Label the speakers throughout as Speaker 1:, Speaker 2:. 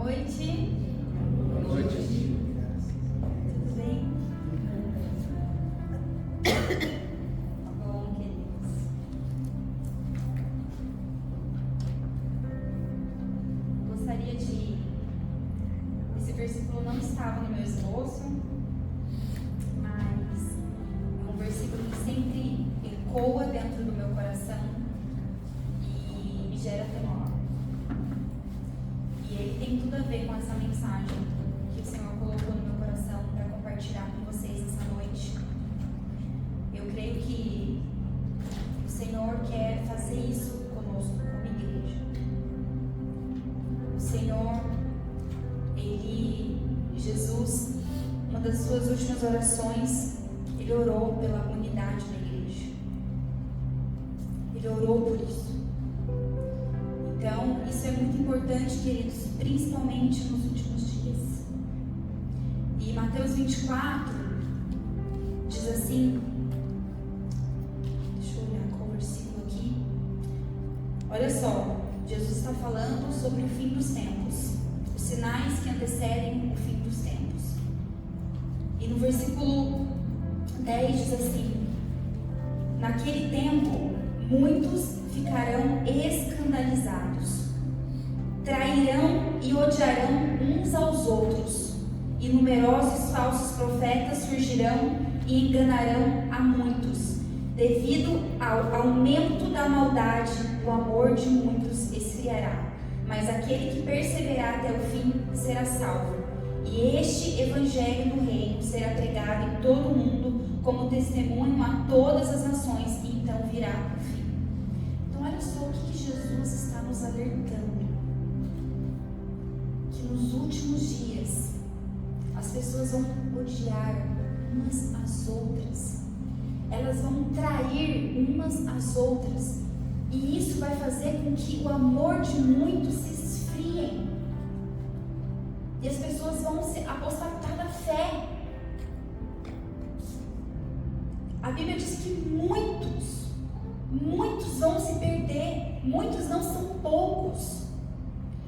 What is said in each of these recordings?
Speaker 1: noite.
Speaker 2: Boa noite.
Speaker 1: Tudo bem? Tá bom, queridos. Gostaria de... Esse versículo não estava no meu esboço, mas é um versículo que sempre ecoa dentro do meu coração e me gera temor. E ele tem tudo a ver com essa mensagem que o Senhor colocou no meu coração para compartilhar com vocês essa noite. Eu creio que o Senhor quer fazer isso conosco, como igreja. O Senhor, Jesus, uma das suas últimas orações, ele orou pela unidade da igreja. Ele orou por isso. Então, isso é muito importante, queridos, principalmente nos últimos dias. E Mateus 24 diz assim, deixa eu olhar qual versículo aqui. Olha só, Jesus está falando sobre o fim dos tempos, os sinais que antecedem o fim dos tempos. E no versículo 10 diz assim: naquele tempo, muitos ficarão escandalizados, trairão e odiarão uns aos outros, e numerosos falsos profetas surgirão e enganarão a muitos. Devido ao aumento da maldade, o amor de muitos esfriará, mas aquele que perseverar até o fim será salvo. E este evangelho do reino será pregado em todo o mundo como testemunho a todas as nações, e então virá o fim. Então olha só o que Jesus está nos alertando. Que nos últimos dias as pessoas vão odiar umas às outras. Elas vão trair umas às outras. E isso vai fazer com que o amor de muitos se esfriem. E as pessoas vão se apostatar da fé. A Bíblia diz que muitos vão se perder. Muitos não são poucos.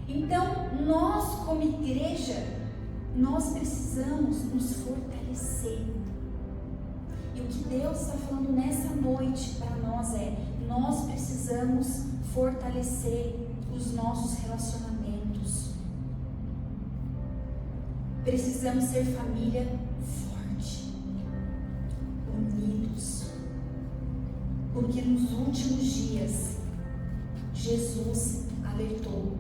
Speaker 1: Então, nós como igreja, nós precisamos nos fortalecer. E o que Deus está falando nessa noite para nós é: nós precisamos fortalecer os nossos relacionamentos. Precisamos ser família forte, unidos. Porque nos últimos dias, Jesus alertou: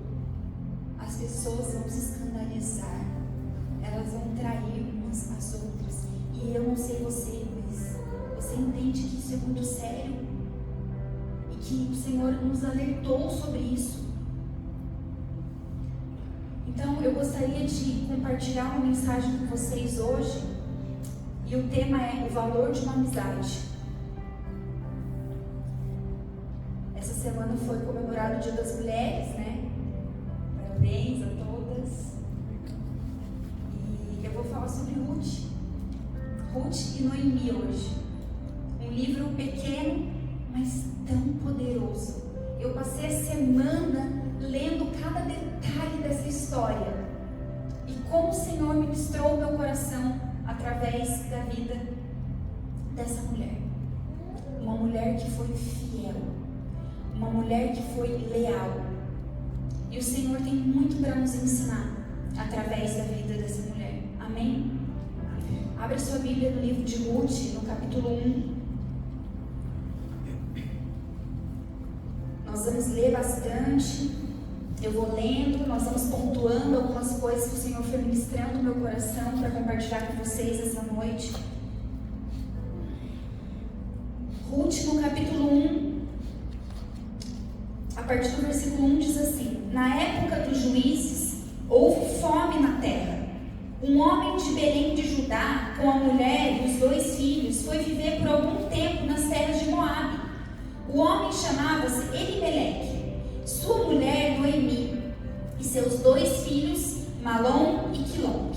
Speaker 1: as pessoas vão se escandalizar, elas vão trair umas às outras. E eu não sei você, mas você entende que isso é muito sério? E que o Senhor nos alertou sobre isso. Então eu gostaria de compartilhar uma mensagem com vocês hoje. E o tema é o valor de uma amizade. Essa semana foi comemorado o Dia das Mulheres, né? Parabéns a todas. E eu vou falar sobre Ruth e Noemi hoje. Um livro pequeno, mas tão poderoso. Eu passei a semana lendo cada detalhe dessa história. E como o Senhor ministrou o meu coração através da vida dessa mulher. Uma mulher que foi fiel. Uma mulher que foi leal. E o Senhor tem muito para nos ensinar através da vida dessa mulher. Amém? Abra sua Bíblia no livro de Ruth, no capítulo 1. Nós vamos ler bastante. Eu vou lendo, nós vamos pontuando algumas coisas que o Senhor foi ministrando no meu coração para compartilhar com vocês essa noite. Ruth, no capítulo 1, a partir do versículo 1 diz assim: na época dos juízes, houve fome na terra. Um homem de Belém de Judá, com a mulher e os 2 filhos, foi viver por algum tempo nas terras de Moabe. O homem chamava-se Elimeleque, sua mulher Noemi, e seus 2 filhos, Malom e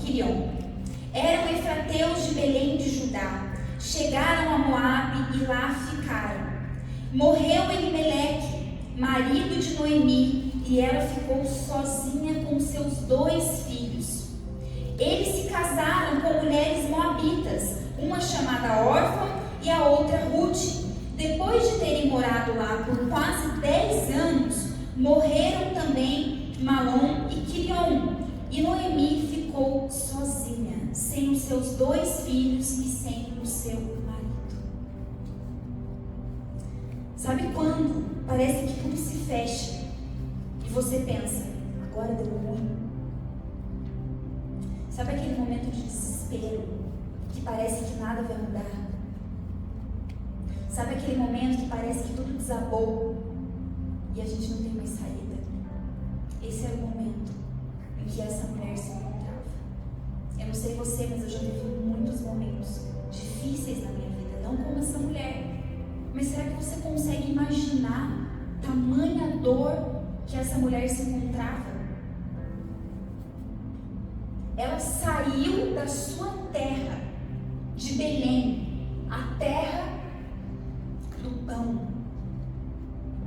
Speaker 1: Quilion. Eram efrateus de Belém de Judá. Chegaram a Moabe e lá ficaram. Morreu Elimeleque, marido de Noemi, e ela ficou sozinha com seus 2 filhos. Eles se casaram com mulheres moabitas, uma chamada Orfa e a outra Ruth. Depois de terem morado lá por quase 10 anos, morreram também Malom e Quilion, e Noemi ficou sozinha, sem os seus 2 filhos e sem o seu marido. Sabe quando parece que tudo se fecha e você pensa, agora deu ruim? Sabe aquele momento de desespero que parece que nada vai mudar? Sabe aquele momento que parece que tudo desabou e a gente não tem mais saída? Esse era o momento em que essa mulher se encontrava. Eu não sei você, mas eu já tive muitos momentos difíceis na minha vida, não como essa mulher. Mas será que você consegue imaginar tamanha dor que essa mulher se encontrava? Ela saiu da sua terra, de Belém, a terra do pão,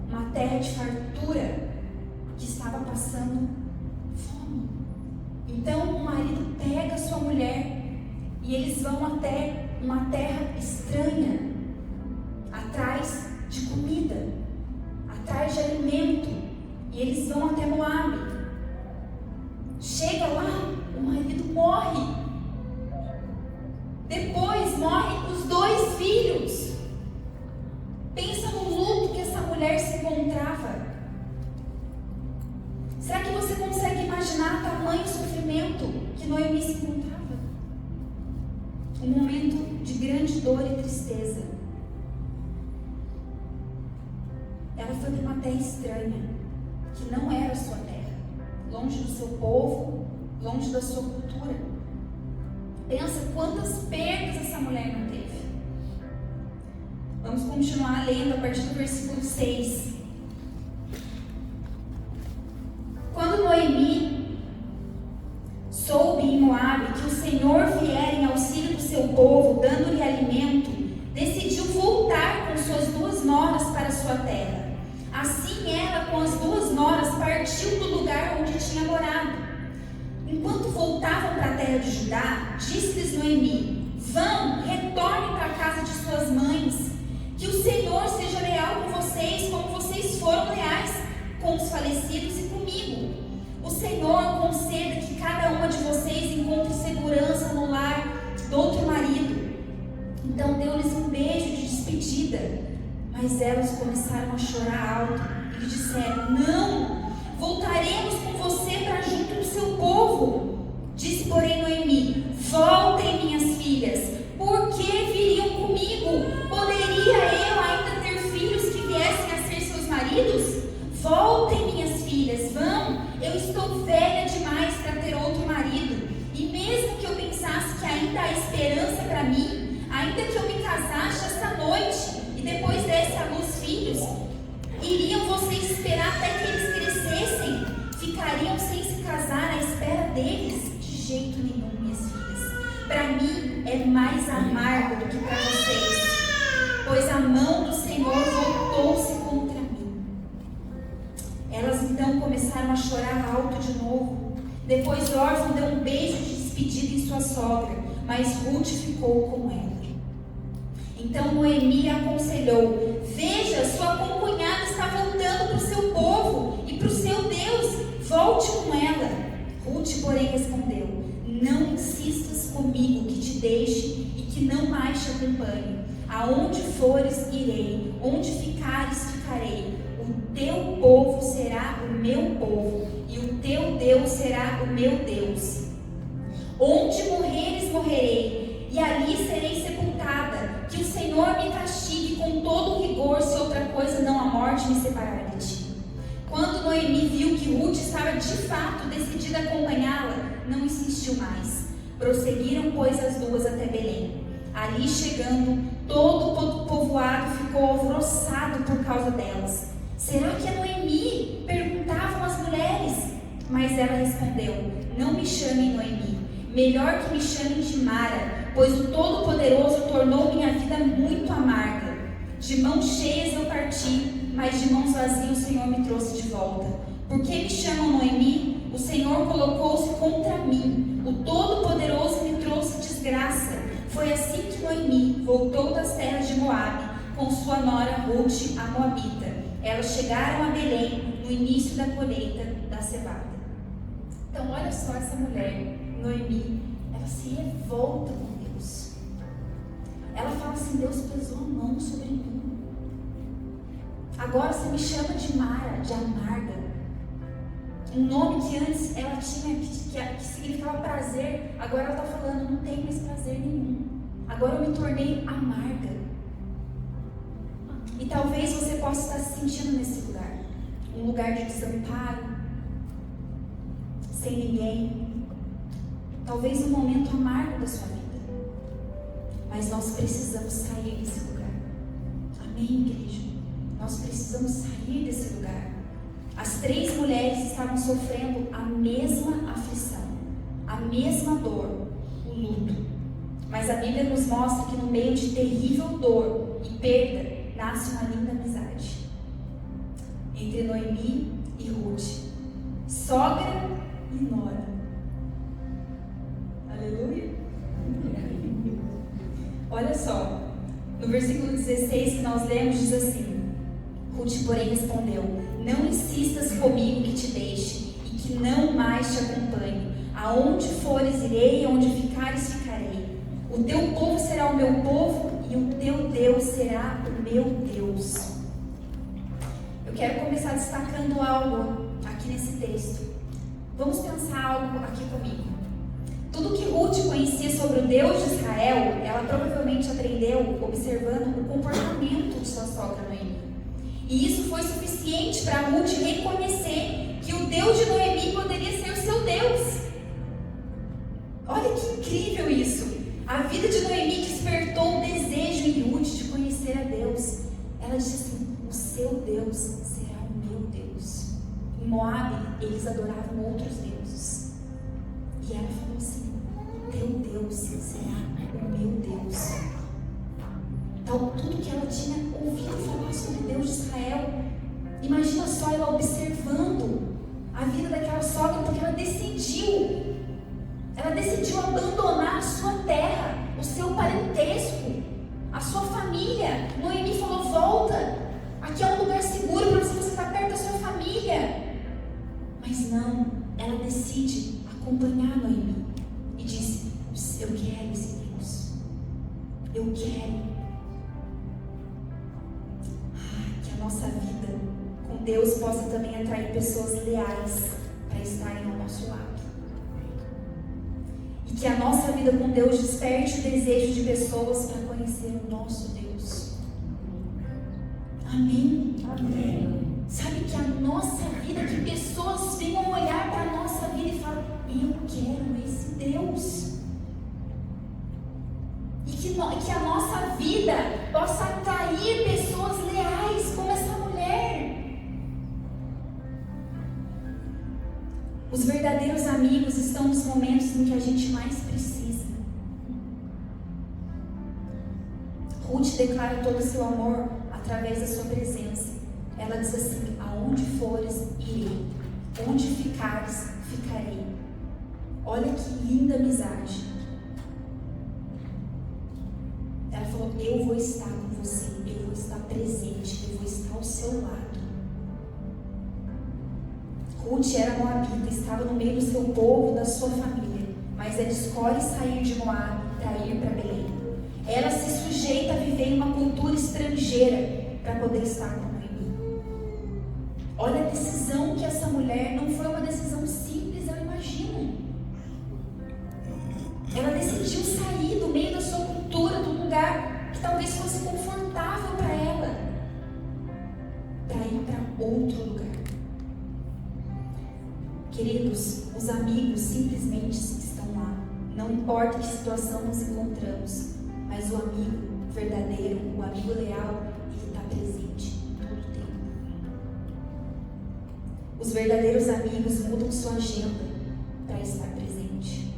Speaker 1: uma terra de fartura, que estava passando fome. Então o marido pega a sua mulher e eles vão até uma terra estranha, atrás de comida, atrás de alimento, e eles vão até Moabe. Chega lá, o marido morre. Depois morrem os 2 filhos. Pensa no luto que essa mulher se encontrava. Será que você consegue imaginar tamanho sofrimento que Noemi se encontrava? Um momento de grande dor e tristeza. Ela foi para uma terra estranha, que não era a sua terra, longe do seu povo, longe da sua cultura. Pensa quantas perdas essa mulher não teve. Vamos continuar lendo a partir do versículo 6. Quando Noemi soube em Moabe que o Senhor viera em auxílio do seu povo, dando-lhe alimento, decidiu voltar com suas 2 noras para sua terra. Assim ela, com as 2 noras, partiu do lugar onde tinha morado. Enquanto voltavam para a terra de Judá, disse-lhes Noemi: vão, retornem para a casa de suas mães, que o Senhor seja leal com vocês, como vocês foram leais com os falecidos e comigo. O Senhor conceda que cada uma de vocês encontre segurança no lar do outro marido. Então deu-lhes um beijo de despedida, mas elas começaram a chorar alto e lhe disseram: não, voltaremos com você para junto do seu povo. Disse, porém, Noemi: voltem, minhas filhas, por que viriam comigo? Poderia eu ainda ter filhos que viessem a ser seus maridos? Voltem, minhas filhas, vão, eu estou velha demais para ter outro marido. E mesmo que eu pensasse que ainda há esperança para mim, ainda que eu me casasse esta noite e depois desse à luz filhos, iriam vocês esperar até que eles crescessem? Ficariam sem se casar à espera deles? De jeito nenhum, minhas filhas. Para mim é mais amargo do que para vocês, pois a mão do Senhor voltou-se contra mim. Elas então começaram a chorar alto de novo. Depois Orfa deu um beijo de despedida em sua sogra, mas Ruth ficou com ela. Então Noemi aconselhou: veja, sua concunhada está voltando para o seu povo e para o seu Deus, volte com ela. Ruth, porém, respondeu: não insistas comigo que te deixe e que não mais te acompanhe. Aonde fores, irei, onde ficares, ficarei. O teu povo será o meu povo, e o teu Deus será o meu Deus. Onde morreres, morrerei, e ali serei sepultada. Que o Senhor me castigue com todo rigor, se outra coisa não a morte me separar de ti. Quando Noemi viu que Ruth estava de fato decidida a acompanhá-la, não insistiu mais. Prosseguiram, pois, as 2 até Belém. Ali chegando, todo o povoado ficou alvoroçado por causa delas. Será que é Noemi? Perguntavam as mulheres. Mas ela respondeu: não me chamem Noemi, melhor que me chamem de Mara, pois o Todo-Poderoso tornou minha vida muito amarga. De mãos cheias eu parti, mas de mãos vazias o Senhor me trouxe de volta. Por que me chamam Noemi? O Senhor colocou-se contra mim. O Todo-Poderoso me trouxe desgraça. Foi assim que Noemi voltou das terras de Moabe com sua nora Ruth, a Moabita. Elas chegaram a Belém no início da colheita da cevada. Então olha só essa mulher, Noemi, ela se revolta com Deus. Ela fala assim: Deus pesou a mão sobre mim. Agora você me chama de Mara, de amarga. Um nome que antes ela tinha, que significava prazer, agora ela está falando: não tem mais prazer nenhum. Agora eu me tornei amarga. E talvez você possa estar se sentindo nesse lugar. Um lugar de desamparo, sem ninguém. Talvez um momento amargo da sua vida. Mas nós precisamos sair desse lugar. Amém, igreja? Nós precisamos sair desse lugar. As 3 mulheres estavam sofrendo a mesma aflição, a mesma dor, o luto. Mas a Bíblia nos mostra que no meio de terrível dor e perda, nasce uma linda amizade entre Noemi e Ruth, sogra e nora. Aleluia! Olha só, no versículo 16 que nós lemos, diz assim: Ruth, porém, respondeu: não insistas comigo que te deixe e que não mais te acompanhe. Aonde fores irei, aonde ficares ficarei. O teu povo será o meu povo e o teu Deus será o meu Deus. Eu quero começar destacando algo aqui nesse texto. Vamos pensar algo aqui comigo. Tudo que Ruth conhecia sobre o Deus de Israel, ela provavelmente aprendeu observando o comportamento de sua sogra Noemi. E isso foi suficiente para Ruth reconhecer que o Deus de Noemi poderia ser o seu Deus. Olha que incrível isso! A vida de Noemi despertou o desejo em Ruth de conhecer a Deus. Ela disse assim: o seu Deus será o meu Deus. Em Moabe, eles adoravam outros deuses. E ela falou assim: teu Deus será o meu Deus. Então, tudo que ela tinha ouvido falar sobre Deus de Israel, imagina só ela observando a vida daquela sogra, porque ela decidiu abandonar a sua terra, o seu parentesco, a sua família. Noemi falou: volta, aqui é um lugar seguro para você estar perto da sua família. Mas não, ela decide acompanhar Noemi e disse: eu quero esse Deus, eu quero. Que a nossa vida com Deus possa também atrair pessoas leais para estarem ao nosso lado. E que a nossa vida com Deus desperte o desejo de pessoas para conhecer o nosso Deus. Amém? Amém. Sabe, que a nossa vida, que pessoas venham olhar para a nossa vida e falar: eu quero esse Deus. E que a nossa vida possa atrair pessoas leais como essa mulher. Os verdadeiros amigos estão nos momentos em que a gente mais precisa. Ruth declara todo o seu amor através da sua presença. Ela diz assim: aonde fores, irei. Onde ficares, ficarei. Olha que linda amizade. Ela falou: eu vou estar com você, eu vou estar presente, eu vou estar ao seu lado. Ruth era moabita, estava no meio do seu povo, da sua família, mas ela escolhe sair de Moabe para ir para Belém. Ela se sujeita a viver em uma cultura estrangeira para poder estar com Noemi. Olha a decisão que essa mulher, não foi uma decisão simples, eu imagino. Ela decidiu sair do meio da sua cultura, do lugar que talvez fosse confortável para ela, para ir para outro lugar. Queridos, os amigos simplesmente estão lá. Não importa em que situação nos encontramos, mas o amigo verdadeiro, o amigo leal, ele está presente todo o tempo. Os verdadeiros amigos mudam sua agenda para estar presente.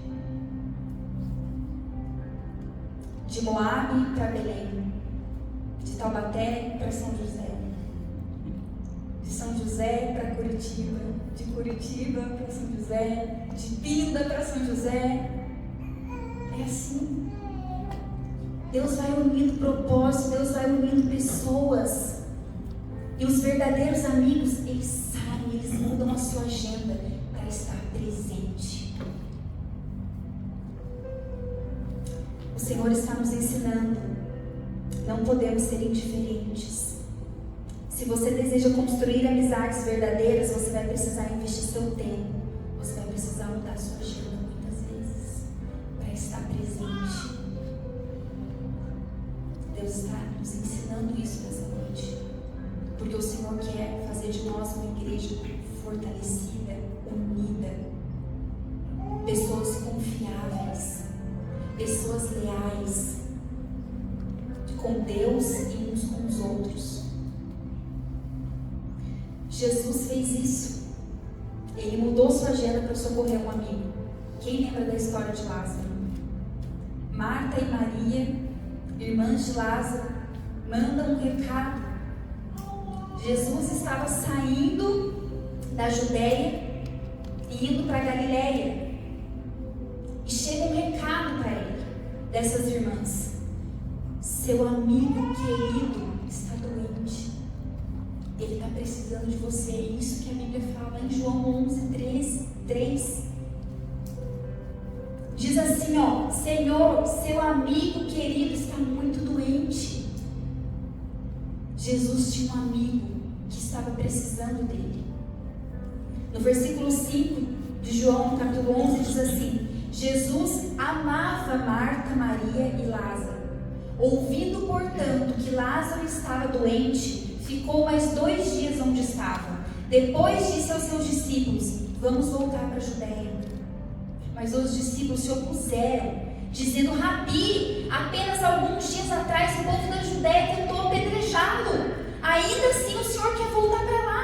Speaker 1: De Moabe para Belém, de Taubaté para São José, de São José José para Curitiba, de Curitiba para São José, de Pinda para São José. É assim. Deus vai unindo propósitos, Deus vai unindo pessoas. E os verdadeiros amigos, eles saem, eles mudam a sua agenda para estar presente. O Senhor está nos ensinando. Não podemos ser indiferentes. Se você deseja construir amizades verdadeiras, você vai precisar investir seu tempo. Você vai precisar mudar sua agenda muitas vezes para estar presente. Deus está nos ensinando isso nessa noite. Porque o Senhor quer fazer de nós uma igreja fortalecida, unida. Pessoas confiáveis, pessoas leais com Deus e uns com os outros. Jesus fez isso. Ele mudou sua agenda para socorrer um amigo. Quem lembra da história de Lázaro? Marta e Maria, irmãs de Lázaro, mandam um recado. Jesus estava saindo da Judéia e indo para Galiléia. E chega um recado para ele, dessas irmãs. Seu amigo querido está doente. Ele está precisando de você. É isso que a Bíblia fala em João 11:3. Diz assim, Senhor, seu amigo querido está muito doente. Jesus tinha um amigo que estava precisando dele. No versículo 5 de João, no capítulo 11, diz assim: Jesus amava Marta, Maria e Lázaro. Ouvindo, portanto, que Lázaro estava doente, ficou mais 2 dias onde estava. Depois disse aos seus discípulos: vamos voltar para a Judéia. Mas os discípulos se opuseram, dizendo: Rabi, apenas alguns dias atrás o povo da Judéia tentou apedrejá-lo. Ainda assim o Senhor quer voltar para lá?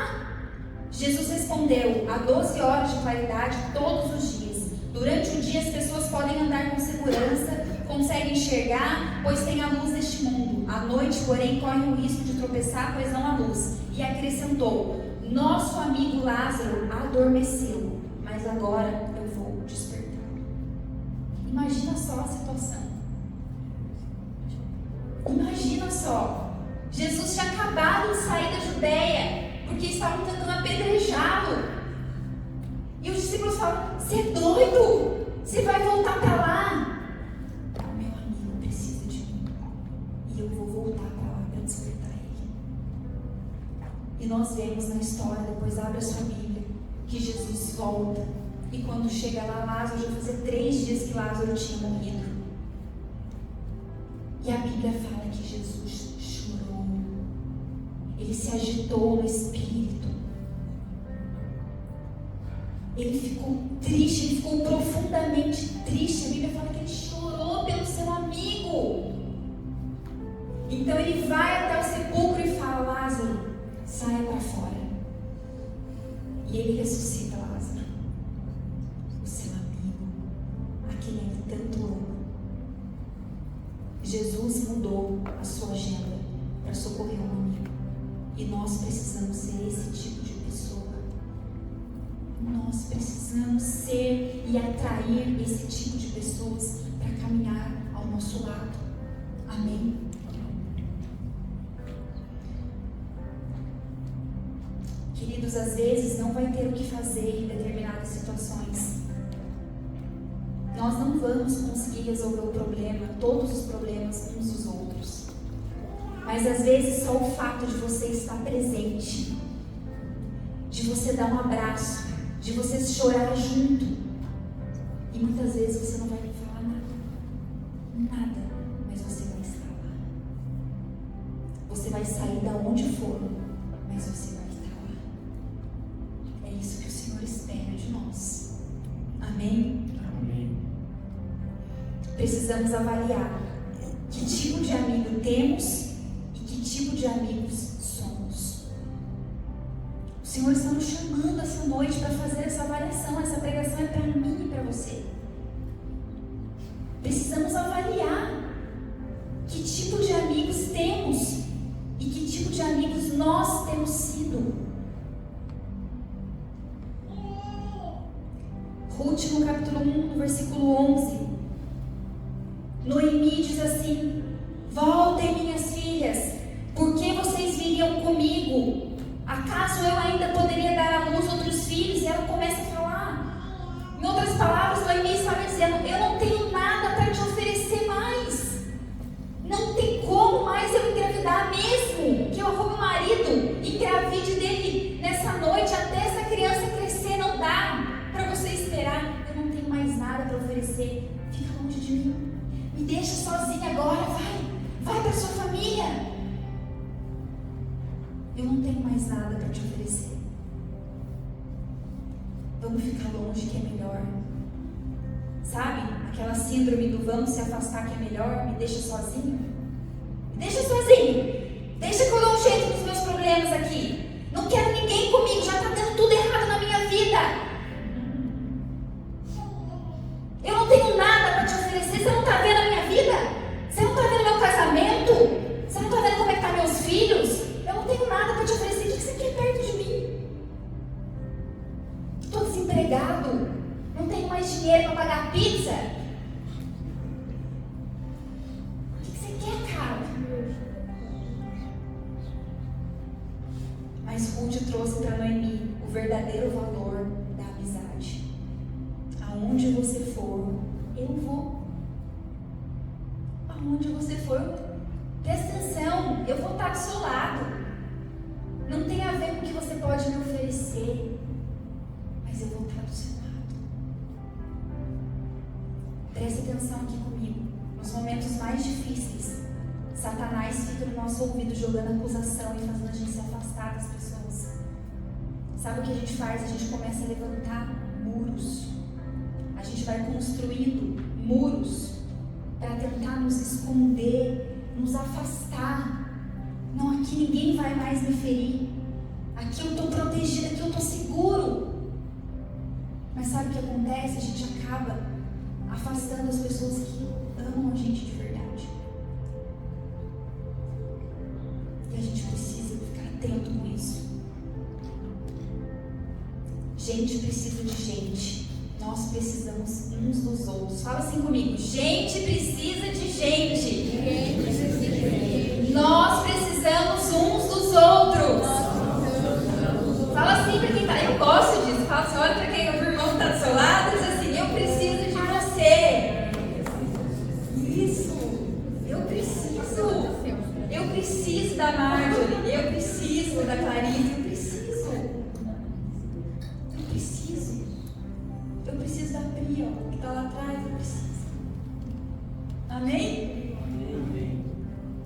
Speaker 1: Jesus respondeu: há 12 horas de claridade todos os dias. Durante o dia as pessoas podem andar com segurança, conseguem enxergar, pois tem a luz deste mundo. À noite, porém, correm o risco de tropeçar, pois não há luz. E acrescentou: nosso amigo Lázaro adormeceu, mas agora eu vou despertar. Imagina só a situação. Imagina só. Jesus tinha acabado de sair da Judéia, porque estavam tentando apedrejá-lo. E os discípulos falam: você é doido? Você vai voltar para lá? Meu amigo precisa de mim. E eu vou voltar para lá para despertar ele. E nós vemos na história, depois abre a sua Bíblia, que Jesus volta. E quando chega lá, Lázaro, já fazia 3 dias que Lázaro tinha morrido. E a Bíblia fala que Jesus chorou. Ele se agitou no espírito. Ele ficou triste, ele ficou profundamente triste. A Bíblia fala que ele chorou pelo seu amigo. Então ele vai até o sepulcro e fala: Lázaro, saia para fora. E ele ressuscita Lázaro, o seu amigo, a quem ele tanto ama. Jesus mudou a sua agenda para socorrer um amigo. E nós precisamos ser esse tipo de pessoa. Nós precisamos ser e atrair esse tipo de pessoas para caminhar ao nosso lado. Amém? Queridos, às vezes não vai ter o que fazer em determinadas situações. Nós não vamos conseguir resolver o problema, todos os problemas uns dos outros. Mas às vezes só o fato de você estar presente, de você dar um abraço, de você chorar junto. E muitas vezes você não vai falar nada, mas você vai estar lá. Você vai sair da onde for, mas você vai estar lá. É isso que o Senhor espera de nós. Amém?
Speaker 2: Amém.
Speaker 1: Precisamos avaliar que tipo de amigo temos e que tipo de amigos somos. O Senhor está nos chamando essa noite para fazer essa avaliação. Essa pregação é para mim e para você. Precisamos avaliar que tipo de amigos temos e que tipo de amigos nós temos sido. Ruth, no capítulo 1, no versículo 11. Noemi diz assim: voltem, minhas filhas, porque vocês viriam comigo? Acaso eu ainda poderia dar à luz outros filhos? E ela começa a falar. Em outras palavras, Noemi estava dizendo: eu não tenho nada para te oferecer mais. Não tem como mais eu engravidar, mesmo que eu arrume um marido, engravide dele nessa noite, até essa criança crescer, não dá para você esperar. Eu não tenho mais nada para oferecer. Fica longe de mim. Me deixa sozinha agora, vai para sua família. Eu não tenho mais nada para te oferecer. Vamos ficar longe que é melhor. Sabe? Aquela síndrome do vamos se afastar que é melhor. Me deixa sozinho. Me deixa sozinho. Deixa que eu dou um jeito nos meus problemas aqui. Não quero ninguém comigo. Já está dando tudo errado na minha vida. Eu não tenho nada para te oferecer. Você não está vendo a minha vida? Você não está vendo meu casamento? Você não está vendo como é que estão meus filhos? Eu não tenho nada para te oferecer. O que você quer perto de mim? Estou desempregado. Não tenho mais dinheiro para pagar pizza. O que você quer, cara? Mas Ruth trouxe para Noemi o verdadeiro valor da amizade. Aonde você for, eu vou. Aonde você for, presta atenção, eu vou estar do seu lado. Não tem a ver com o que você pode me oferecer, mas eu vou estar do seu lado. Presta atenção aqui comigo. Nos momentos mais difíceis, Satanás fica no nosso ouvido jogando acusação e fazendo a gente se afastar das pessoas. Sabe o que a gente faz? A gente começa a levantar muros. A gente vai construindo muros para tentar nos esconder, nos afastar. Não, aqui ninguém vai mais me ferir. Aqui eu estou protegida, aqui eu estou seguro. Mas sabe o que acontece? A gente acaba afastando as pessoas que amam a gente de verdade. E a gente precisa ficar atento com isso. Gente precisa de gente. Nós precisamos uns dos outros. Fala assim comigo. Gente precisa de gente. Nós precisamos uns dos outros. Fala assim para quem está. Eu gosto disso. Fala assim, olha para quem o irmão está do seu lado e diz assim: eu preciso de você. Isso. Eu preciso da Marjorie. Eu preciso da Clarice. Eu preciso da Pri, ó, que está lá atrás. Eu preciso. Amém?
Speaker 2: Amém.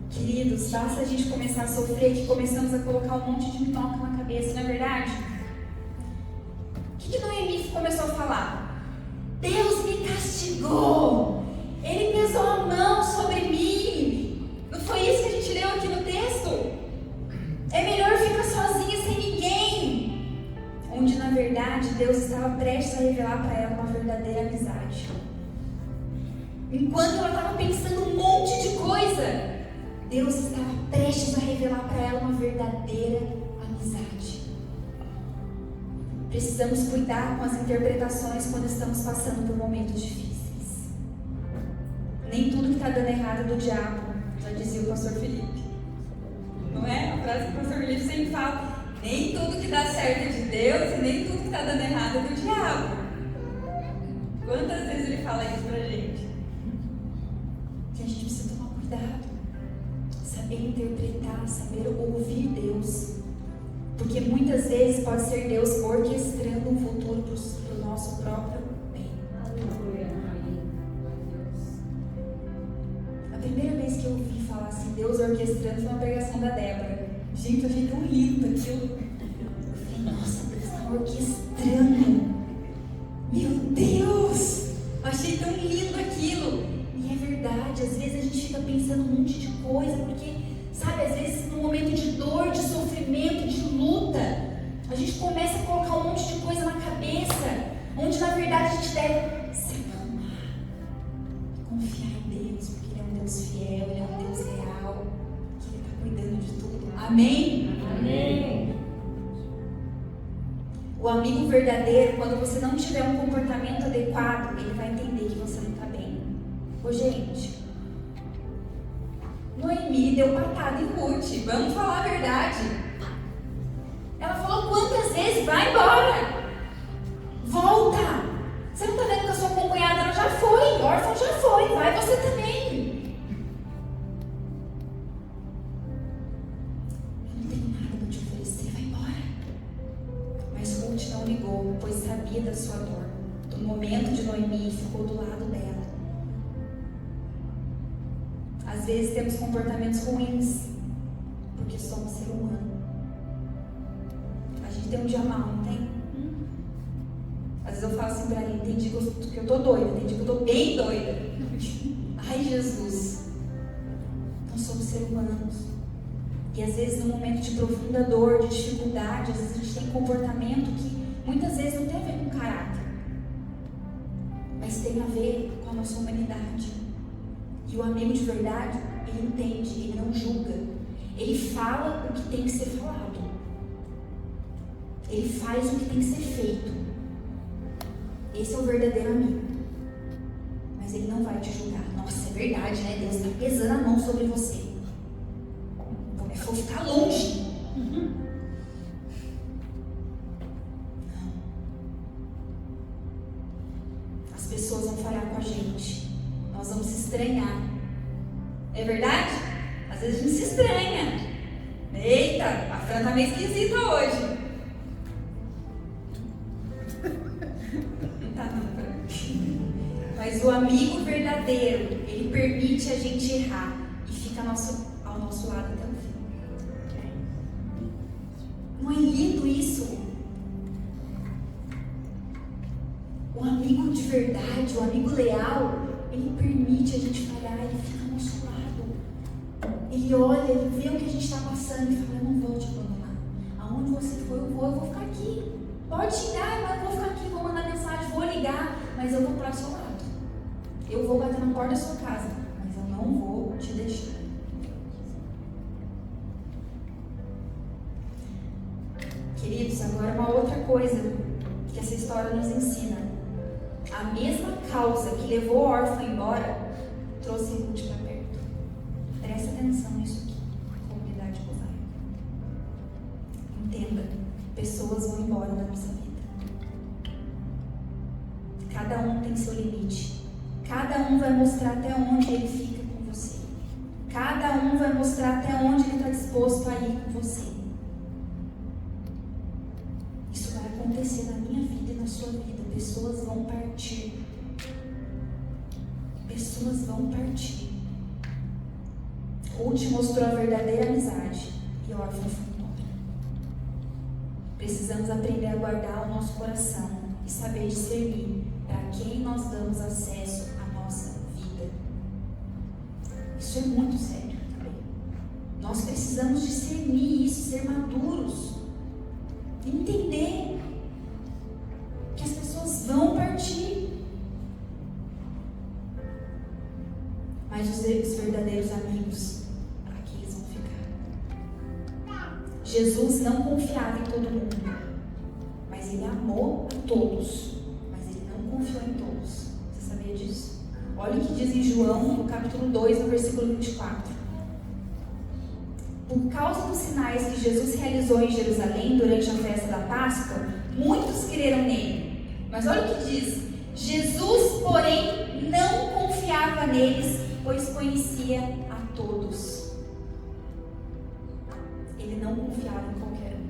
Speaker 1: Queridos, basta a gente começar a sofrer que começamos a colocar um monte de minhoca na cabeça, não é verdade? O que Noemi começou a falar? Deus me castigou. Ele pesou a mão sobre mim. Não foi isso que a gente leu aqui no texto? É melhor ficar sozinha sem ninguém. Onde na verdade Deus estava prestes a revelar para ela uma verdadeira amizade. Enquanto ela estava pensando um monte de coisa, Deus estava prestes a revelar para ela uma verdadeira amizade. Precisamos cuidar com as interpretações quando estamos passando por momentos difíceis. Nem tudo que está dando errado é do diabo, já dizia o pastor Felipe. Não é? A frase que o pastor Felipe sempre fala. Nem tudo que dá certo é de Deus e nem tudo que está dando errado é do diabo. Quantas vezes ele fala isso pra gente? Que a gente precisa tomar cuidado, saber interpretar, saber ouvir Deus. Porque muitas vezes pode ser Deus orquestrando um futuro para o nosso próprio bem. A primeira vez que eu ouvi falar assim, Deus orquestrando, foi uma pregação da Débora. Gente, eu achei tão lindo aquilo. Eu falei, nossa, Deus está orquestrando. Meu Deus! Eu achei tão lindo aquilo. E é verdade, às vezes a gente fica pensando um monte de coisa, porque, sabe, às vezes num momento de dor, de sofrimento, de luta, a gente começa a colocar um monte de coisa na cabeça, onde na verdade a gente deve se acalmar, confiar em Deus, porque Ele é um Deus fiel, Ele é um Deus real, que Ele está cuidando de tudo. Amém?
Speaker 2: Amém.
Speaker 1: O amigo verdadeiro, quando você não tiver um comportamento adequado, ele vai entender que você não está bem. Ô gente, Noemi deu patada em Ruth, vamos falar a verdade. Ela falou quantas vezes? Vai embora! Volta! Você não está vendo que a sua companheira ela já foi, órfã já foi, vai você também. Eu não tenho nada para te oferecer, vai embora. Mas Ruth não ligou, pois sabia da sua dor. No momento de Noemi, ficou do lado dela. Às vezes temos comportamentos ruins, porque somos ser humano. A gente tem um dia mal, não tem? Às vezes eu falo assim pra ele, tem dia que eu tô doida, tem dia que eu tô bem doida. Ai, Jesus. Nós somos seres humanos. E às vezes num momento de profunda dor, de dificuldade, às vezes a gente tem comportamento que muitas vezes não tem a ver com caráter, mas tem a ver com a nossa humanidade. E o amigo de verdade, ele entende, ele não julga. Ele fala o que tem que ser falado. Ele faz o que tem que ser feito. Esse é o verdadeiro amigo. Mas ele não vai te julgar. Nossa, é verdade, né? Deus está pesando a mão sobre você. Vou ficar longe. Não. As pessoas vão falhar com a gente. Nós vamos se estranhar. É verdade? Às vezes a gente se estranha. Eita, a Fran tá meio esquisita hoje. Não tá não, Fran. Mas o amigo verdadeiro, ele permite a gente errar e fica ao nosso lado até o fim. Não é lindo isso? O amigo de verdade, o amigo leal, ele permite a gente falhar, ele fica ao nosso lado. Ele olha, ele vê o que a gente está passando e fala, eu não vou te abandonar. Aonde você for, eu vou ficar aqui. Pode xingar, mas eu vou ficar aqui, vou mandar mensagem, vou ligar, mas eu vou para o seu lado. Eu vou bater na porta da sua casa, mas eu não vou te deixar. Queridos, agora uma outra coisa que essa história nos ensina. A mesma causa que levou a órfã embora, trouxe Ruth para perto. Presta atenção nisso aqui, comunidade mosaica. Entenda, pessoas vão embora da nossa vida. Cada um tem seu limite. Cada um vai mostrar até onde ele fica com você. Cada um vai mostrar até onde ele está disposto a ir com você. Isso vai acontecer na minha vida e na sua vida. Pessoas vão partir. Pessoas vão partir. Ruth mostrou a verdadeira amizade e a órfã foi embora. Precisamos aprender a guardar o nosso coração e saber discernir para quem nós damos acesso à nossa vida. Isso é muito sério também. Nós precisamos discernir isso, ser maduros, entender que as pessoas vão partir, mas os verdadeiros amigos, aqui eles vão ficar. Jesus não confiava em todo mundo, mas ele amou a todos, mas ele não confiou em todos. Você sabia disso? Olha o que diz em João, no capítulo 2, no versículo 24. Por causa dos sinais que Jesus realizou em Jerusalém durante a festa da Páscoa, muitos creram nele. Mas olha o que diz: Jesus, porém, não confiava neles, pois conhecia a todos. Ele não confiava em qualquer um.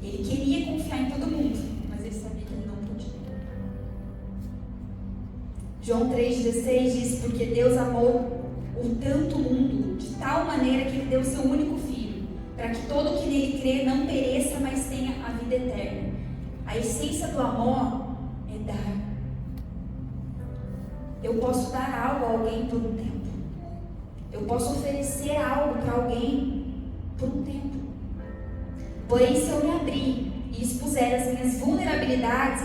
Speaker 1: Ele queria confiar em todo mundo, mas ele sabia que ele não podia. João 3,16 diz: porque Deus amou o tanto mundo, de tal maneira que ele deu o seu único filho, para que todo que nele crê não pereça, mas tenha a vida eterna. A essência do amor é dar. Eu posso dar algo a alguém por um tempo. Eu posso oferecer algo para alguém por um tempo. Porém, se eu me abrir e expuser as minhas vulnerabilidades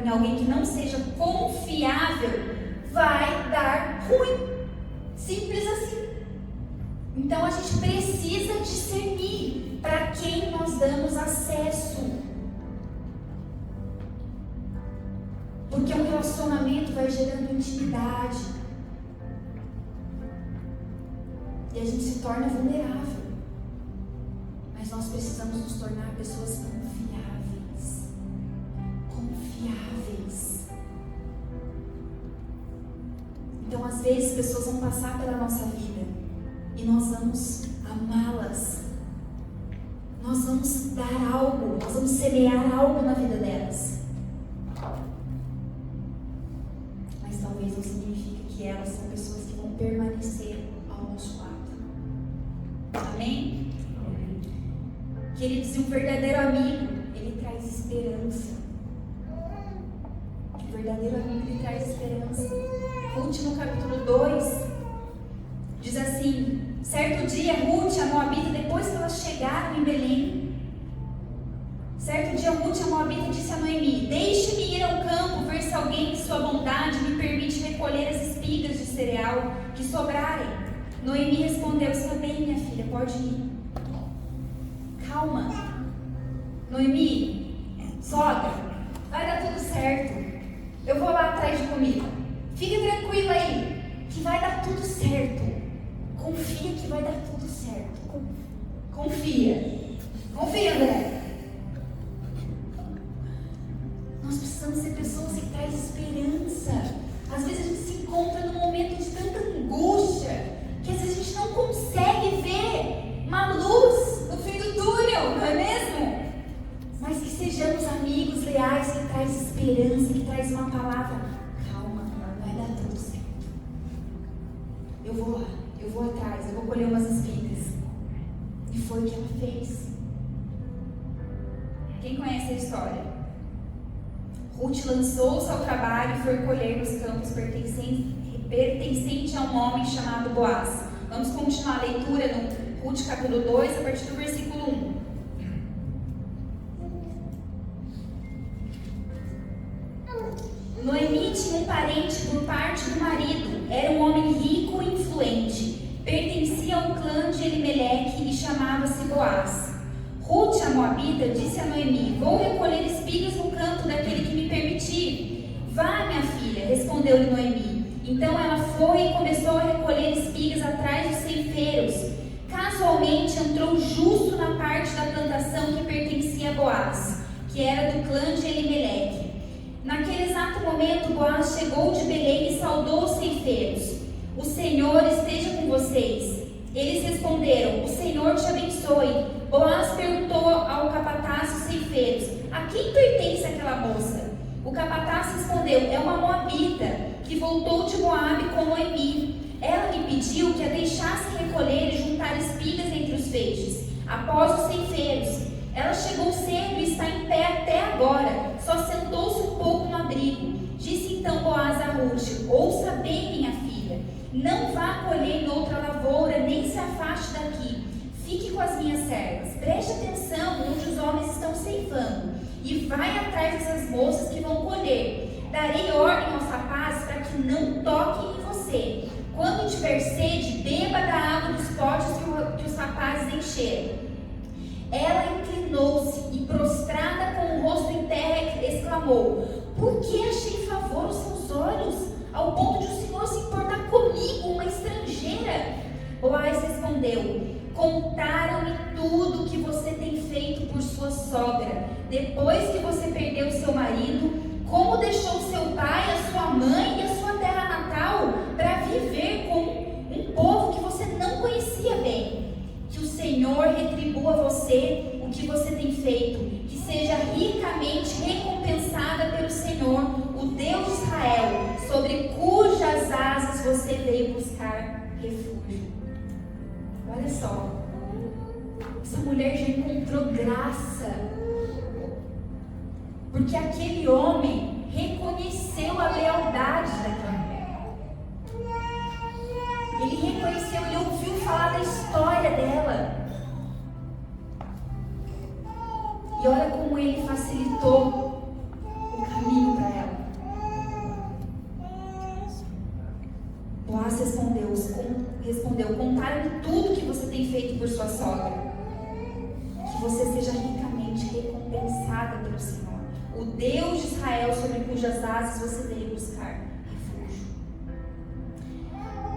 Speaker 1: em alguém que não seja confiável, vai dar ruim. Simples assim. Então a gente precisa discernir para quem nós damos acesso. Porque um relacionamento vai gerando intimidade. E a gente se torna vulnerável. Mas nós precisamos nos tornar pessoas confiáveis. Confiáveis. Então, às vezes, pessoas vão passar pela nossa vida e nós vamos amá-las. Nós vamos dar algo, nós vamos semear algo na vida delas. Mas talvez não signifique que elas são pessoas que vão permanecer ao nosso lado. Amém? Queridos, um verdadeiro amigo, ele traz esperança. O verdadeiro amigo, ele traz esperança. Ruth, no capítulo 2, diz assim: certo dia, Ruth, a moabita, depois que elas chegaram em Belém, certo dia, Ruth, a moabita, disse a Noemi: deixe-me ir ao campo, ver se alguém de sua bondade me permite recolher as espigas de cereal que sobrarem. Noemi respondeu: está bem, minha filha, pode ir. Calma. Noemi, sogra, vai dar tudo certo. Eu vou lá atrás de comida. Fica tranquila aí, que vai dar tudo certo. Confia que vai dar tudo certo. Confia. Confia, André. Nós precisamos ser pessoas que trazem esperança. Às vezes a gente se encontra num momento de tanta angústia que às vezes a gente não consegue ver uma luz no fim do túnel, não é mesmo? Mas que sejamos amigos leais, que traz esperança, que traz uma palavra: calma, vai dar tudo certo. Eu vou lá, eu vou atrás, eu vou colher umas espigas. E foi o que ela fez. Quem conhece a história? Ruth lançou-se ao trabalho e foi colher nos campos pertencente a um homem chamado Boaz. Vamos continuar a leitura no Ruth capítulo 2, a partir do versículo 1. Noemi tinha um parente por parte do marido. Era um homem rico e influente. Pertencia ao clã de Elimeleque e chamava-se Boaz. Ruth, a moabita, disse a Noemi: vou recolher espigas no campo daquele que me permitir. Vá, minha filha, respondeu-lhe Noemi. Então ela foi e começou a recolher espigas atrás dos ceifeiros. Casualmente entrou justo na parte da plantação que pertencia a Boaz, que era do clã de Elimeleque. Naquele exato momento, Boaz chegou de Belém e saudou os ceifeiros: o Senhor esteja com vocês. Eles responderam: o Senhor te abençoe. Boaz perguntou ao capataz dos ceifeiros: a quem pertence aquela moça? O capataz respondeu: é uma moabita que voltou de Moabe com Noemi. Ela me pediu que a deixasse recolher e juntar espigas entre os feixes, após os ceifeiros. Ela chegou cedo e está em pé até agora, só sentou-se um pouco no abrigo. Disse então Boaz a Ruth: ouça bem, minha filha, não vá colher em outra lavoura, nem se afaste daqui. Fique com as minhas servas, preste atenção onde os homens estão ceifando, e vai atrás dessas moças que vão colher. Darei ordem aos rapazes para que não toquem em você. Quando tiver sede, beba da água dos potes que os rapazes encheram. Ela inclinou-se e, prostrada com o rosto em terra, exclamou: por que achei favor aos seus olhos, ao ponto de o Senhor se importar comigo, uma estrangeira? Boaz respondeu: contaram-me tudo o que você tem feito por sua sogra, depois que você perdeu seu marido, como deixou seu pai, a sua mãe e a sua terra natal para viver com um povo que você não conhecia bem. Que o Senhor retribua a você o que você tem feito, que seja ricamente recompensada pelo Senhor, o Deus de Israel, sobre cujas asas você veio buscar refúgio. Olha só, essa mulher já encontrou graça, porque aquele homem reconheceu a lealdade daquela mulher. Ele reconheceu, ele ouviu falar da história dela. E olha como ele facilitou o caminho para ela. Boaz respondeu: contaram-me tudo que você tem feito por sua sogra. Que você seja ricamente recompensada pelo Senhor, o Deus de Israel, sobre cujas asas você veio buscar refúgio.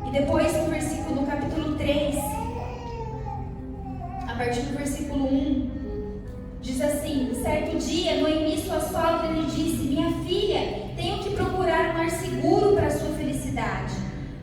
Speaker 1: E depois no capítulo 3, a partir do versículo 1, diz assim: certo dia, Noemi, sua sogra, lhe disse: minha filha, tenho que procurar um lar seguro para a sua felicidade.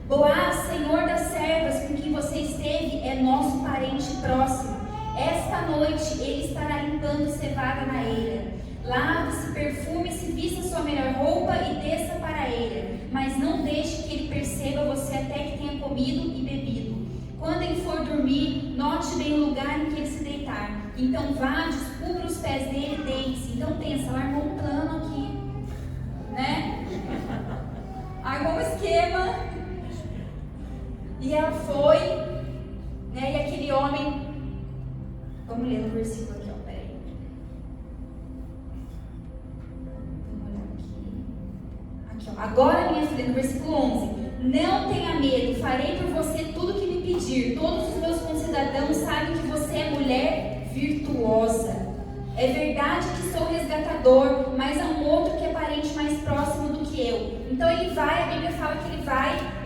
Speaker 1: Boaz, senhor das servas com quem você esteve, é nosso parente próximo. Esta noite ele estará limpando cevada na eira. Lave-se, perfume-se, vista sua melhor roupa e desça para a eira. Mas não deixe que ele perceba você até que tenha comido e bebido. Quando ele for dormir, note bem o lugar em que ele se deitar. Então vá, descubra os pés dele e deite-se. Então pensa, ela armou um plano aqui, né? Armou um esquema. E ela foi, né? E aquele homem... Vamos ler no versículo aqui, ó, peraí. Vamos olhar aqui. Aqui, ó. Agora, minha filha, no versículo 11. Não tenha medo, farei por você tudo que me pedir. Todos os meus concidadãos sabem que você é mulher virtuosa. É verdade que sou resgatador, mas há um outro que é parente mais próximo do que eu. Então ele vai, a Bíblia fala que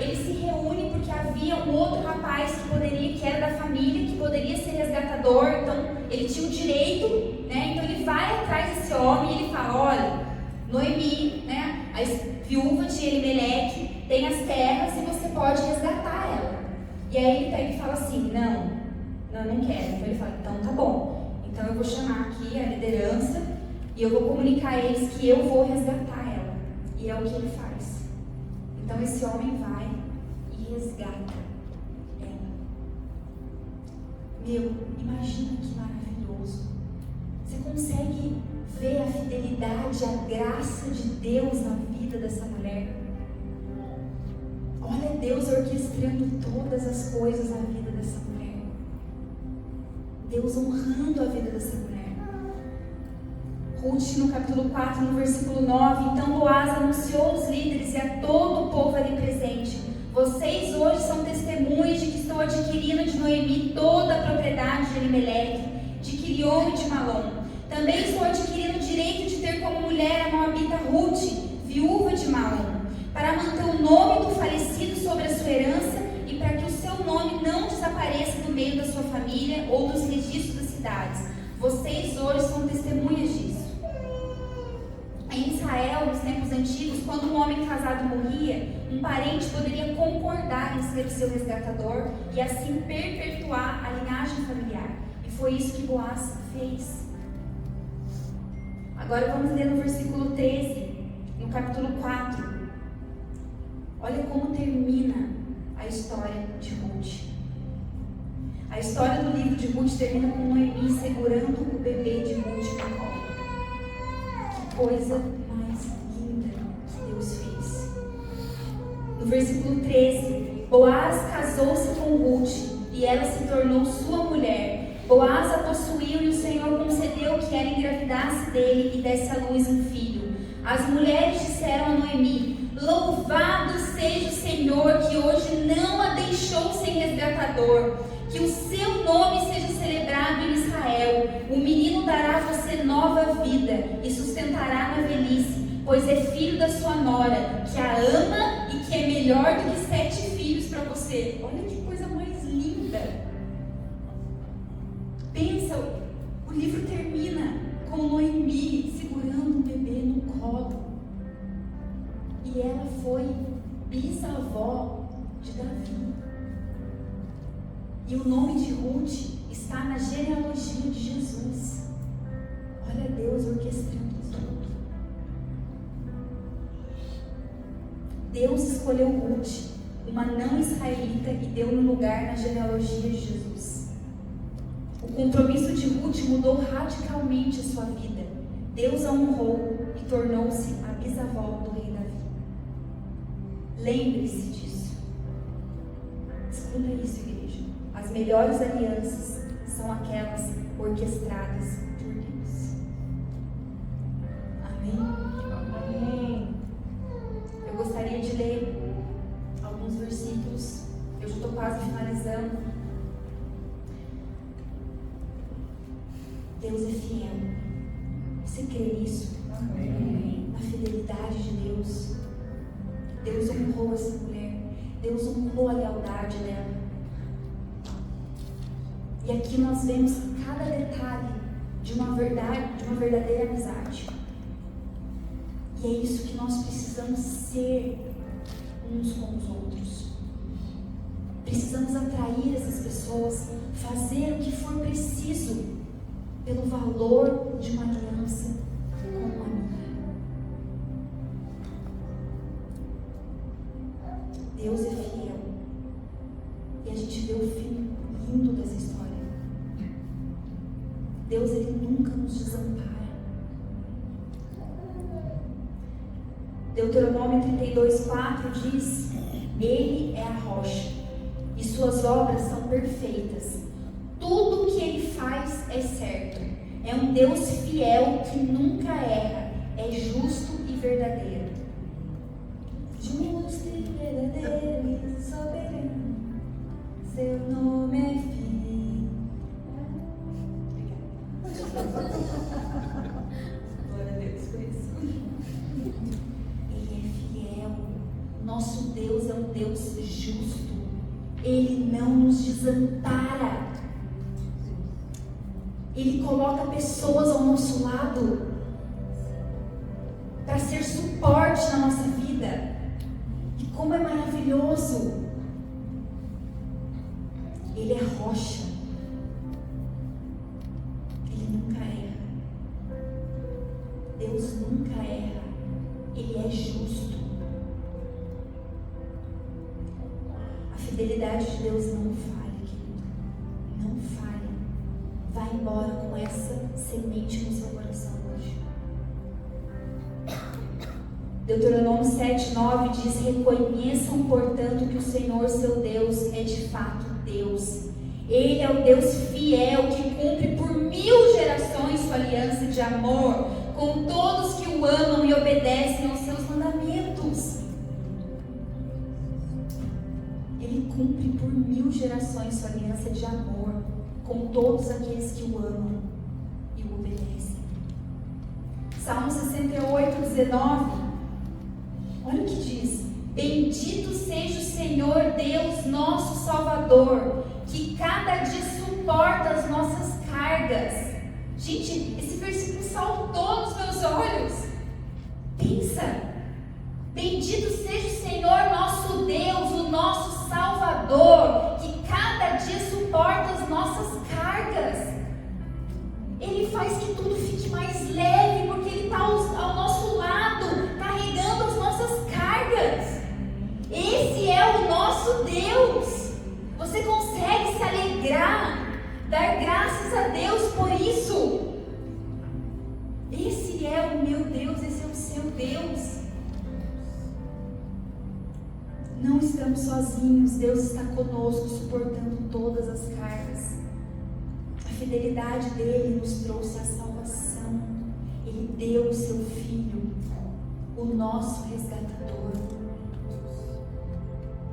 Speaker 1: ele se reúne porque havia um outro rapaz que era da família, que poderia ser resgatador, então ele tinha o direito, né? Então ele vai atrás desse homem e ele fala: olha, Noemi, né, a viúva de Elimeleque, tem as terras e você pode resgatar ela. E aí ele pega e fala assim: não quero. Então ele fala: então tá bom. Então eu vou chamar aqui a liderança e eu vou comunicar a eles que eu vou resgatar ela. E é o que ele faz. Então esse homem vai e resgata ela. Meu, imagina que maravilhoso. Você consegue ver a fidelidade, a graça de Deus na vida dessa mulher? Olha Deus orquestrando todas as coisas na vida dessa mulher. Deus honrando a vida dessa mulher. Ruth, no capítulo 4, no versículo 9. Então Boaz anunciou aos líderes e a todo o povo ali presente: vocês hoje são testemunhas de que estou adquirindo de Noemi toda a propriedade de Elimeleque, de Quilion e de Malom. Também estou adquirindo o direito de ter como mulher a moabita Ruth, viúva de Malom, para manter o nome do falecido sobre a sua herança e para que o seu nome não desapareça do meio da sua família ou dos registros das cidades. Vocês hoje são testemunhas disso. Em Israel, nos tempos antigos, quando um homem casado morria, um parente poderia concordar em ser o seu resgatador e assim perpetuar a linhagem familiar. E foi isso que Boaz fez. Agora vamos ler no versículo 13, no capítulo 4. Olha como termina a história de Ruth. A história do livro de Ruth termina com Noemi segurando o bebê de Ruth no colo. Que coisa mais linda que Deus fez. No versículo 13, Boaz casou-se com Ruth e ela se tornou sua mulher. Boaz a possuiu e o Senhor concedeu que ela engravidasse dele e desse à luz um filho. As mulheres disseram a Noemi: louvado seja o Senhor, que hoje não a deixou sem resgatador. Que o seu nome seja celebrado em Israel. O menino dará a você nova vida e sustentará na velhice, pois é filho da sua nora, que a ama e que é melhor do que 7 filhos para você. Olha que coisa mais linda. Pensa, o livro termina com Noemi segurando um bebê no colo. E ela foi bisavó de Davi. E o nome de Ruth está na genealogia de Jesus. Olha Deus orquestrando tudo. Deus escolheu Ruth, uma não israelita, e deu-lhe lugar na genealogia de Jesus. O compromisso de Ruth mudou radicalmente a sua vida. Deus a honrou e tornou-se a bisavó do rei Davi. Lembre-se disso. Escuta isso, igreja. As melhores alianças são aquelas orquestradas por Deus. Amém? Amém. Eu gostaria de ler alguns versículos. Eu já estou quase finalizando. Deus é fiel. Você crê nisso?
Speaker 2: Amém.
Speaker 1: honrou essa mulher. Deus honrou a lealdade dela. E aqui nós vemos cada detalhe de uma verdadeira amizade. E é isso que nós precisamos ser uns com os outros. Precisamos atrair essas pessoas, fazer o que for preciso pelo valor de uma aliança com uma amiga. Deus é fiel. E a gente vê o fim lindo dessa história. Deus, Ele nunca nos desampara. Deuteronômio 32:4 diz: Ele é a rocha, e suas obras são perfeitas. Tudo o que Ele faz é certo. É um Deus fiel que nunca erra. É justo e verdadeiro. Justo e verdadeiro e soberano, seu nome é fiel. Glória a Deus por isso. Ele é fiel. Nosso Deus é um Deus justo. Ele não nos desampara. Ele coloca pessoas ao nosso lado para ser suporte na nossa vida. E como é maravilhoso. Ele é rocha. Ele nunca erra. Deus nunca erra. Ele é justo. A fidelidade de Deus não falha, querido. Não falha. Vai embora com essa semente no seu coração hoje. Deuteronômio 7:9 diz: Reconheçam, portanto, que o Senhor, seu Deus, é de fato Deus. Ele é o Deus fiel que cumpre por 1000 gerações sua aliança de amor com todos que o amam e obedecem aos seus mandamentos. Ele cumpre por 1000 gerações sua aliança de amor com todos aqueles que o amam e o obedecem. Salmo 68:19. Olha o que diz: Bendito seja o Senhor Deus, nosso Salvador, que cada dia suporta as nossas cargas. Gente, esse versículo saltou nos meus olhos. Pensa. Bendito seja o Senhor nosso Deus, o nosso Salvador, que cada dia suporta as nossas cargas. Ele faz que tudo fique mais leve, porque Ele está ao nosso lado, carregando as nossas cargas. Esse é o nosso Deus. Você consegue se alegrar, dar graças a Deus por isso? Esse é o meu Deus, esse é o seu Deus. Não estamos sozinhos, Deus está conosco, suportando todas as cargas. A fidelidade dele nos trouxe a salvação. Ele deu o seu Filho, o nosso resgatador.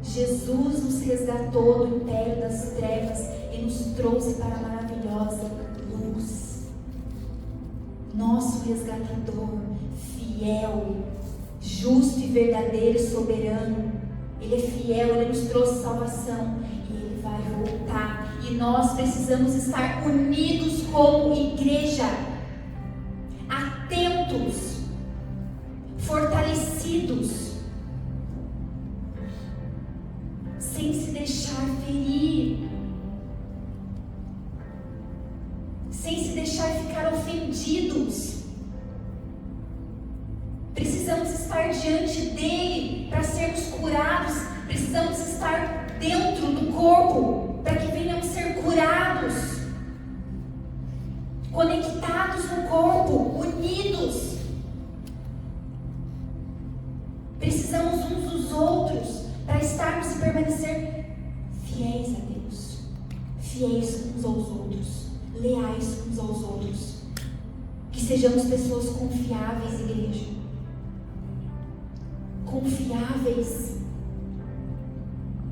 Speaker 1: Jesus nos resgatou do império das trevas e nos trouxe para a maravilhosa luz. Nosso resgatador, fiel, justo e verdadeiro e soberano. Ele é fiel, Ele nos trouxe salvação e Ele vai voltar. E nós precisamos estar unidos como igreja, atentos, fortalecidos, sem se deixar ferir, sem se deixar ficar ofendidos. Precisamos estar diante dele para sermos curados. Precisamos estar dentro do corpo para que venhamos ser curados, conectados no corpo, unidos. Precisamos uns dos outros para estarmos e permanecer fiéis a Deus, fiéis uns aos outros, leais uns aos outros. Que sejamos pessoas confiáveis, igreja. Confiáveis.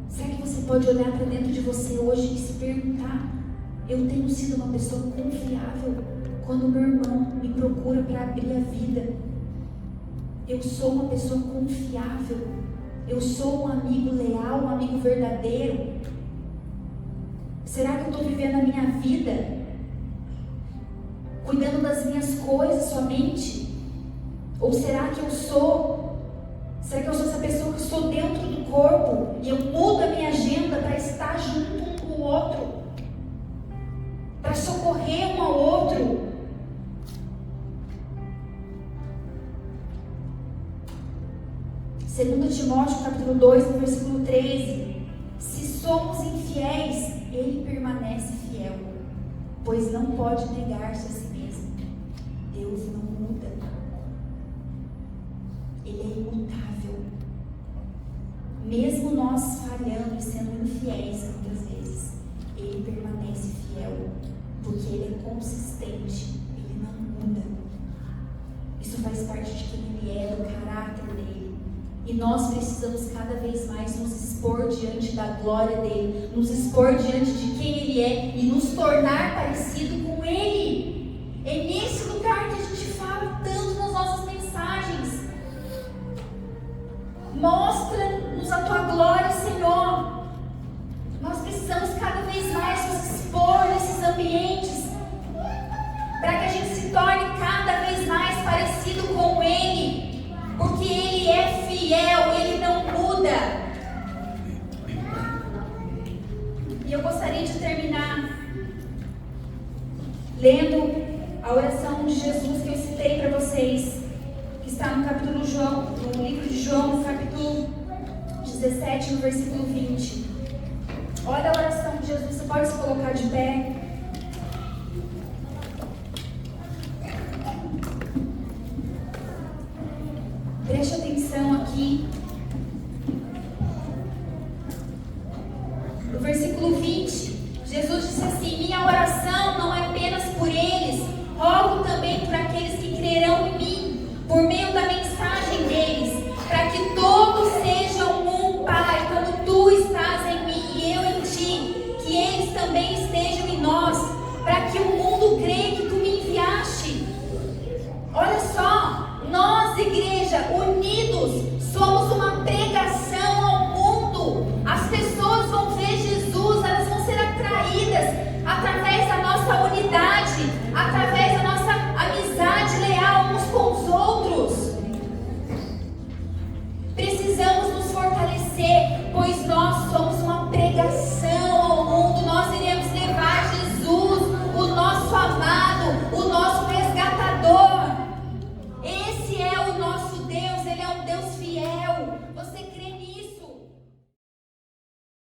Speaker 1: Será que você pode olhar para dentro de você hoje e se perguntar: eu tenho sido uma pessoa confiável quando meu irmão me procura para abrir a vida? Eu sou uma pessoa confiável Eu sou um amigo leal, um amigo verdadeiro? Será que eu estou vivendo a minha vida cuidando das minhas coisas somente? Ou será que eu sou essa pessoa que estou dentro do corpo e eu mudo a minha agenda para estar junto um com o outro, para socorrer um ao outro? Segundo Timóteo capítulo 2, no versículo 13: se somos infiéis, ele permanece fiel, pois não pode negar-se a si mesmo. Deus não muda. Ele é imutável. Mesmo nós falhando e sendo infiéis muitas vezes, ele permanece fiel, porque ele é consistente, ele não muda. Isso faz parte de quem ele é, do caráter dele. E nós precisamos cada vez mais nos expor diante da glória dele, nos expor diante de quem ele é e nos tornar parecido com ele. É nesse lugar que a gente fala tanto nas nossas mensagens. Mostra-nos a tua glória, Senhor. Nós precisamos cada vez mais nos expor nesses ambientes, para que a gente se torne cada vez mais parecido com ele, porque ele é fiel, ele não muda. E eu gostaria de terminar lendo a oração de Jesus que eu citei para vocês, que está no capítulo João, no livro de João, no capítulo 17, no versículo 20. Olha a oração de Jesus, você pode se colocar de pé. Preste atenção aqui